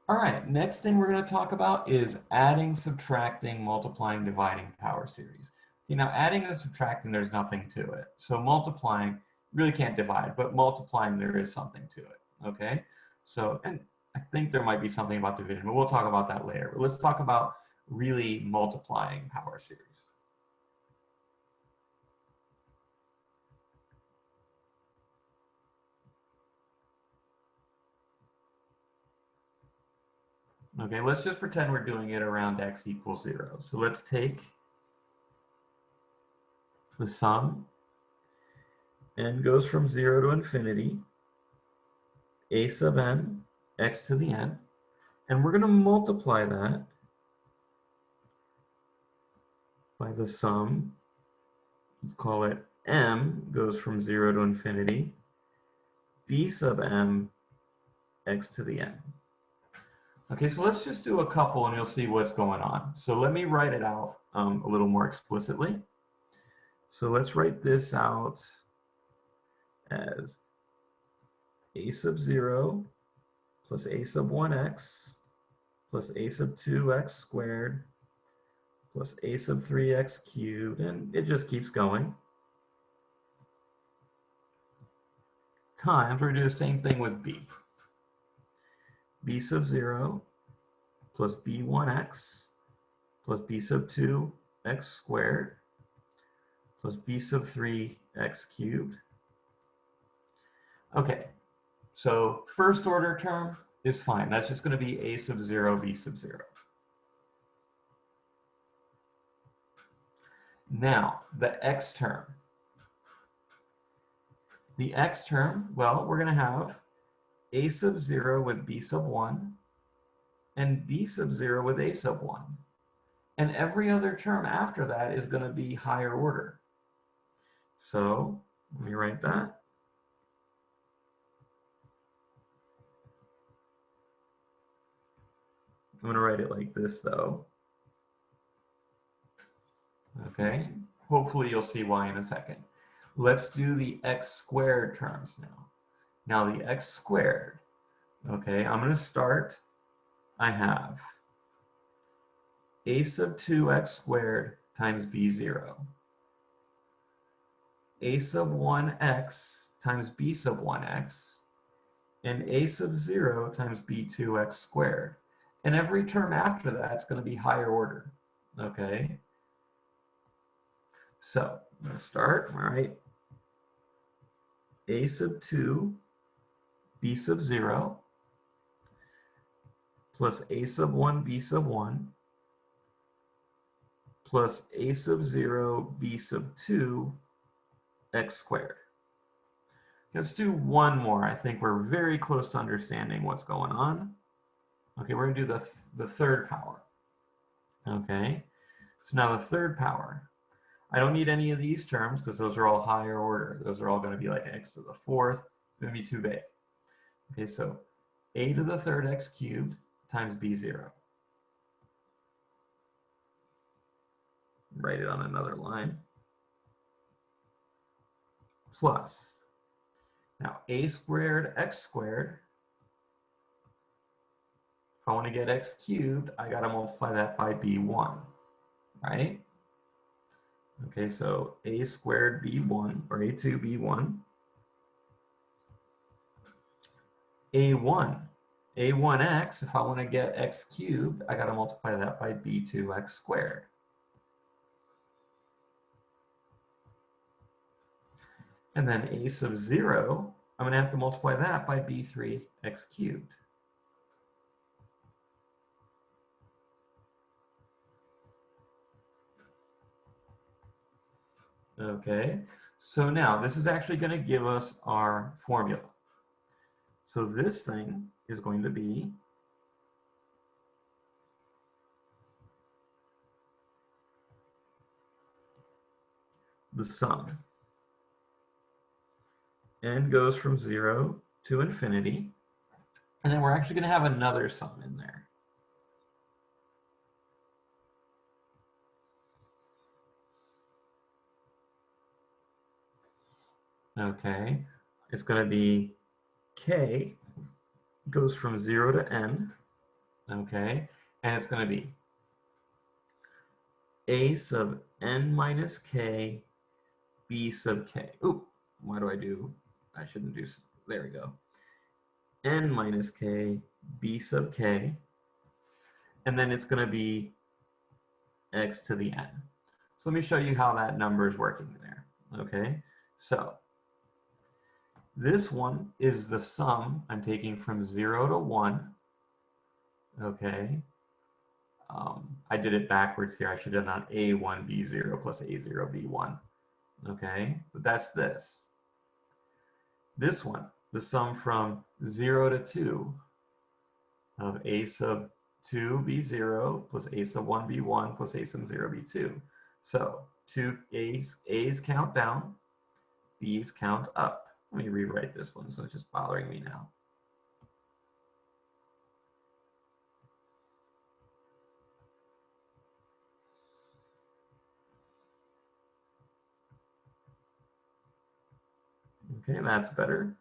All right, next thing we're going to talk about is adding, subtracting, multiplying, dividing power series. You know, adding and subtracting, there's nothing to it. So multiplying, really can't divide, but multiplying, there is something to it, okay? So, and I think there might be something about division, but we'll talk about that later. But let's talk about really multiplying power series. Okay, let's just pretend we're doing it around x equals 0. So let's take the sum, n goes from 0 to infinity, a sub n, x to the n, and we're going to multiply that by the sum, let's call it m goes from 0 to infinity, b sub m, x to the n. Okay, so let's just do a couple and you'll see what's going on. So let me write it out a little more explicitly. So let's write this out as a sub 0 plus a sub 1x plus a sub 2x squared plus a sub 3x cubed, and it just keeps going. Times, we're going to do the same thing with b. B sub 0 plus b1x plus b sub 2x squared plus b sub 3x cubed. Okay, so first order term is fine. That's just going to be a sub 0, b sub 0. Now, the x term. The x term, well, we're going to have a sub 0 with b sub 1 and b sub 0 with a sub 1. And every other term after that is going to be higher order. So let me write that. I'm going to write it like this, though. Okay, hopefully you'll see why in a second. Let's do the x squared terms now. Now the x squared, okay, I'm going to start, I have a sub 2x squared times b0, a sub 1x times b sub 1x, and a sub 0 times b2x squared. And every term after that is going to be higher order, okay? So I'm going to start, all right, a sub 2, b sub 0, plus a sub 1, b sub 1, plus a sub 0, b sub 2, x squared. Let's do one more. I think we're very close to understanding what's going on. Okay, we're going to do the third power. Okay, so now the third power. I don't need any of these terms because those are all higher order. Those are all going to be like x to the fourth. It's going to be too big. Okay, so a to the third x cubed times b0. Write it on another line. Plus, now a squared x squared. If I want to get x cubed, I got to multiply that by b1, right? Okay, so a squared b1, or a2 b1, a1x, if I want to get x cubed, I got to multiply that by b2x squared. And then a sub 0, I'm going to have to multiply that by b3x cubed. Okay, so now this is actually going to give us our formula. So this thing is going to be the sum. N goes from 0 to infinity. And then we're actually going to have another sum in there. Okay, it's going to be k goes from 0 to n okay? And it's going to be a sub n minus k, b sub k. Oop, why do I shouldn't do, there we go. N minus k, b sub k, and then it's going to be x to the n. So let me show you how that number is working there, okay? So this one is the sum I'm taking from 0 to 1, okay? I did it backwards here. I should have done a1 b0 plus a0 b1, okay? But that's this. This one, the sum from 0 to 2 of a sub 2 b0 plus a sub 1 b1 plus a sub 0 b2. So two a's count down, b's count up. Let me rewrite this one so it's just bothering me now. Okay, that's better.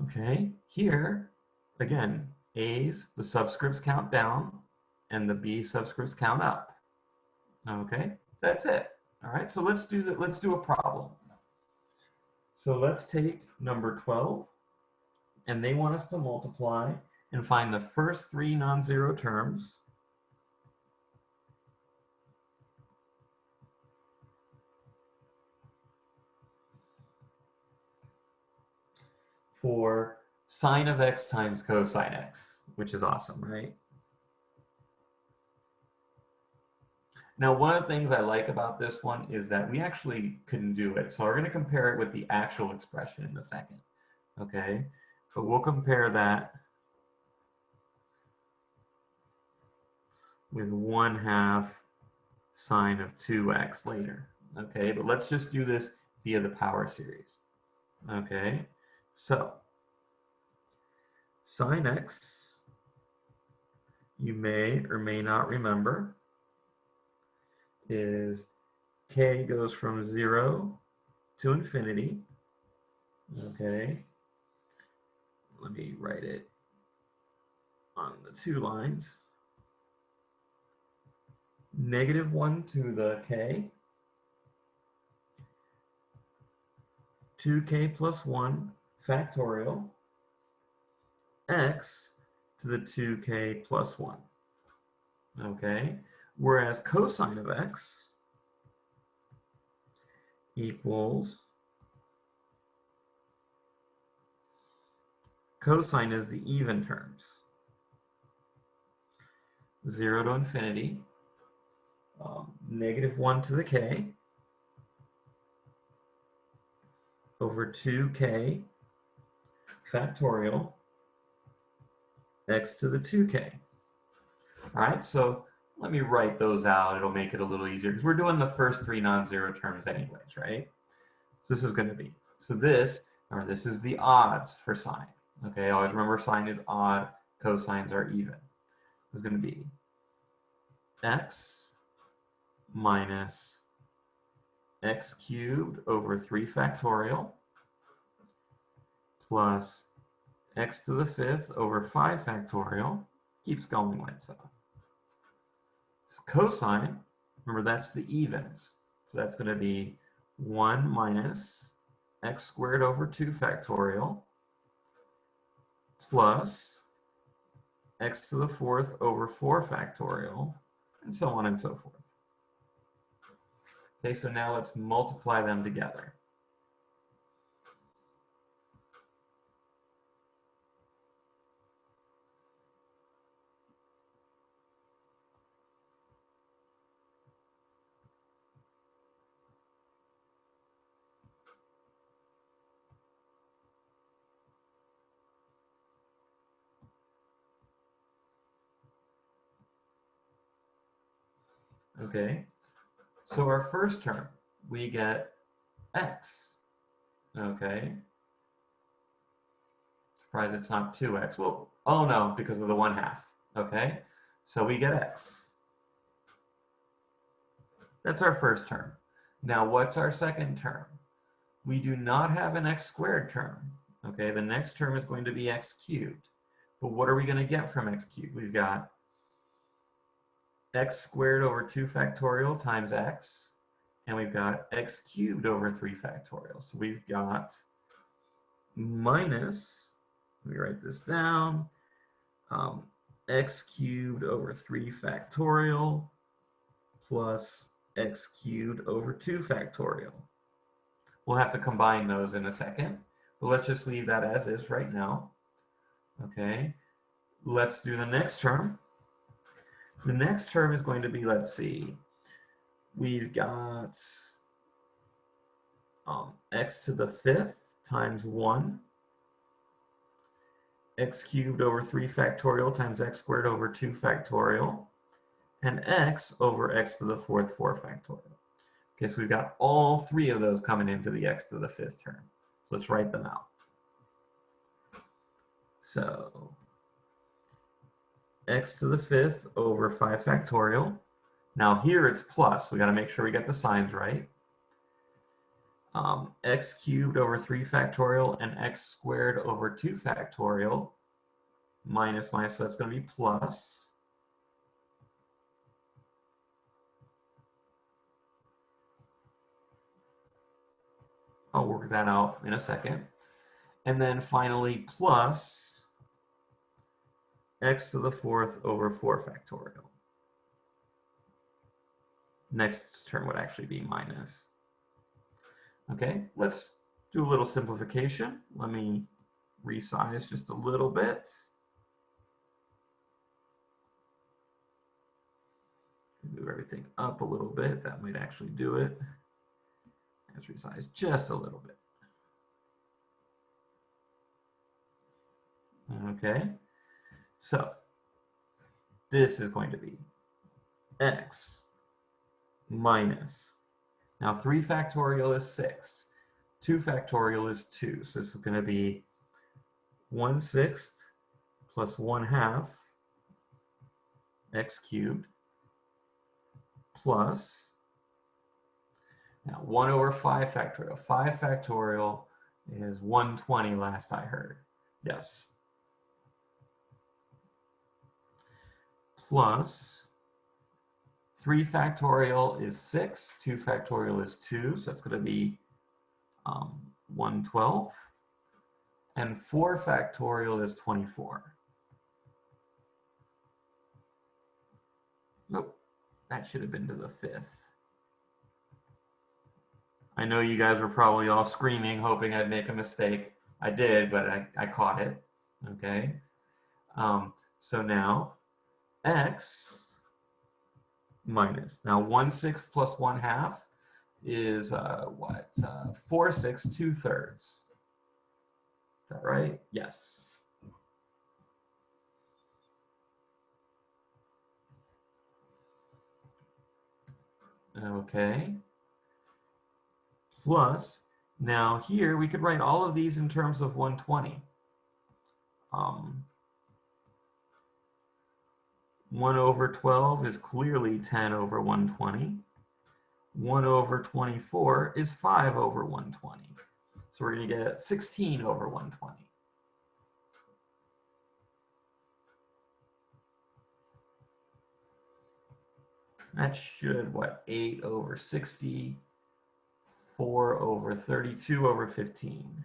Okay, here, again, A's, the subscripts count down, and the B subscripts count up. Okay, that's it. All right, so let's do a problem. So let's take number 12, and they want us to multiply and find the first 3 non-zero terms for sine of x times cosine x, which is awesome, right? Now, one of the things I like about this one is that we actually couldn't do it. So we're going to compare it with the actual expression in a second, okay? But we'll compare that with 1/2 sine of 2x later, okay? But let's just do this via the power series, okay? So sine x, you may or may not remember, is k goes from 0 to infinity, okay? Let me write it on the 2 lines. -1 to the k, 2k plus 1 factorial, x to the 2k plus 1, okay? Whereas cosine of x equals, cosine is the even terms, 0 to infinity, -1 to the k over 2k factorial x to the 2k. All right, so let me write those out. It'll make it a little easier because we're doing the first 3 non-zero terms anyways, right? So this is going to be, so this, remember, this is the odds for sine. Okay, always remember sine is odd, cosines are even. This is going to be x minus x cubed over 3 factorial plus x to the 5th over 5 factorial, keeps going like so. Cosine, remember that's the evens. So that's going to be 1 minus x squared over 2 factorial plus x to the 4th over 4 factorial, and so on and so forth. Okay, so now let's multiply them together. Okay, so our first term, we get x. Okay. Surprised it's not 2x. Well, oh no, because of the 1/2. Okay, so we get x. That's our first term. Now, what's our second term? We do not have an x squared term. Okay, the next term is going to be x cubed. But what are we going to get from x cubed? We've got x squared over 2 factorial times x, and we've got x cubed over 3 factorial. So we've got minus, let me write this down, x cubed over 3 factorial plus x cubed over 2 factorial. We'll have to combine those in a second, but let's just leave that as is right now. Okay, let's do the next term. The next term is going to be, let's see, we've got x to the 5th times 1, x cubed over 3 factorial times x squared over 2 factorial, and x over x to the 4th 4 factorial. Okay, so we've got all 3 of those coming into the x to the 5th term. So let's write them out. So x to the 5th over 5 factorial. Now here it's plus. We got to make sure we get the signs right. X cubed over 3 factorial and x squared over 2 factorial minus, so that's going to be plus. I'll work that out in a second. And then finally plus x to the 4th over 4 factorial. Next term would actually be minus. Okay, let's do a little simplification. Let me resize just a little bit. Move everything up a little bit. That might actually do it. Let's resize just a little bit. Okay, so this is going to be x minus, now 3 factorial is 6, 2 factorial is 2, so this is going to be 1/6 plus 1/2 x cubed plus, now 1 over 5 factorial. 5 factorial is 120 last I heard. Yes. Plus 3 factorial is 6, 2 factorial is 2, so it's going to be 1/12, and 4 factorial is 24. Nope, that should have been to the 5th. I know you guys were probably all screaming, hoping I'd make a mistake. I did, but I caught it, okay? So now, x minus, now 1/6 plus 1/2 is what? 4/6 2/3. Is that right? Yes. Okay. Plus, now here we could write all of these in terms of 120. 1 over 12 is clearly 10 over 120. 1 over 24 is 5 over 120. So we're going to get 16 over 120. That should, what, 8 over 60, 4 over 32 over 15.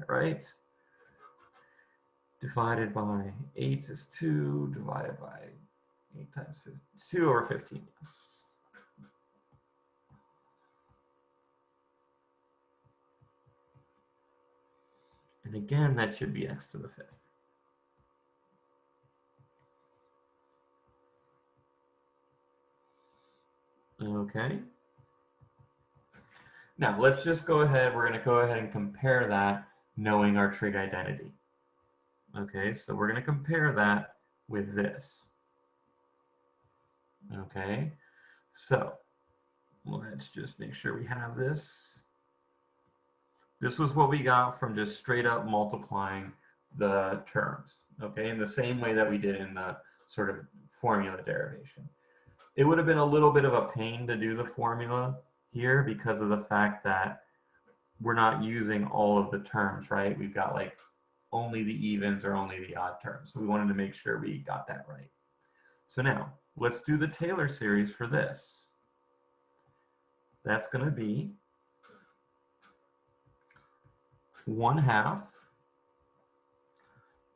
Right? Divided by 8 is 2, divided by 8 times 15, 2 over 15, yes. And again, that should be x to the 5th. Okay. Now, let's just go ahead. We're going to go ahead and compare that knowing our trig identity. Okay, so we're going to compare that with this. Okay, so let's just make sure we have this. This was what we got from just straight up multiplying the terms, okay, in the same way that we did in the sort of formula derivation. It would have been a little bit of a pain to do the formula here because of the fact that we're not using all of the terms, right? We've got like only the evens or only the odd terms. So we wanted to make sure we got that right. So now let's do the Taylor series for this. That's going to be 1/2.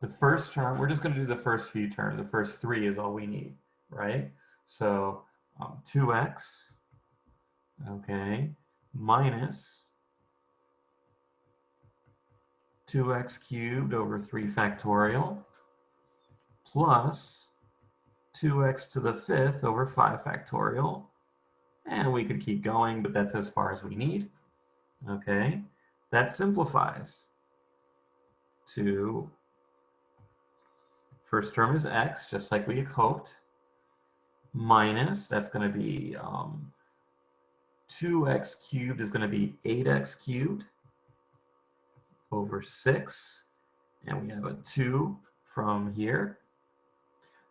The first term, we're just going to do the first few terms. The first 3 is all we need, right? So 2x, okay, minus 2x cubed over 3 factorial plus 2x to the 5th over 5 factorial. And we could keep going, but that's as far as we need. Okay, that simplifies to, first term is x, just like we had hoped, minus, that's going to be 2x cubed is going to be 8x cubed over 6, and we have a 2 from here.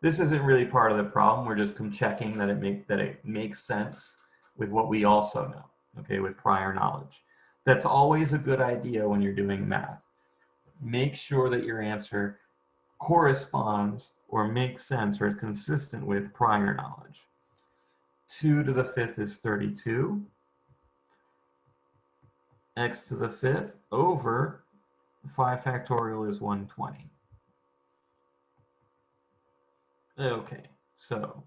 This isn't really part of the problem. We're just checking that it makes sense with what we also know, okay, with prior knowledge. That's always a good idea when you're doing math. Make sure that your answer corresponds or makes sense or is consistent with prior knowledge. 2 to the 5th is 32. X to the 5th over 5 factorial is 120. Okay, so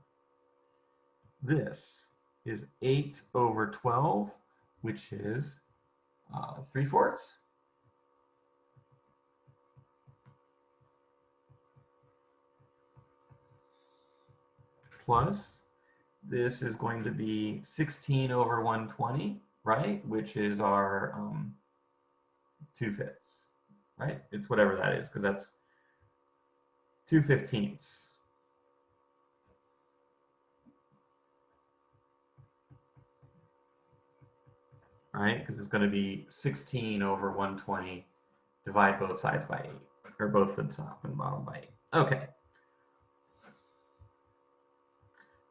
this is 8 over 12, which is 3/4. Plus, this is going to be 16 over 120, right? Which is our 2/5, right? It's whatever that is, because that's 2/15. Right? Because it's going to be 16 over 120, divide both sides by 8, or both the top and bottom by 8. Okay.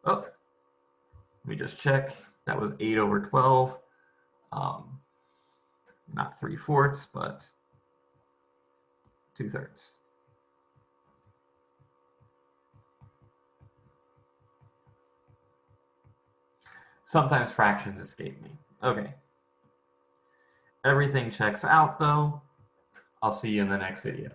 Oh, let me just check. That was 8 over 12. Not 3/4, but 2/3. Sometimes fractions escape me. Okay. Everything checks out though. I'll see you in the next video.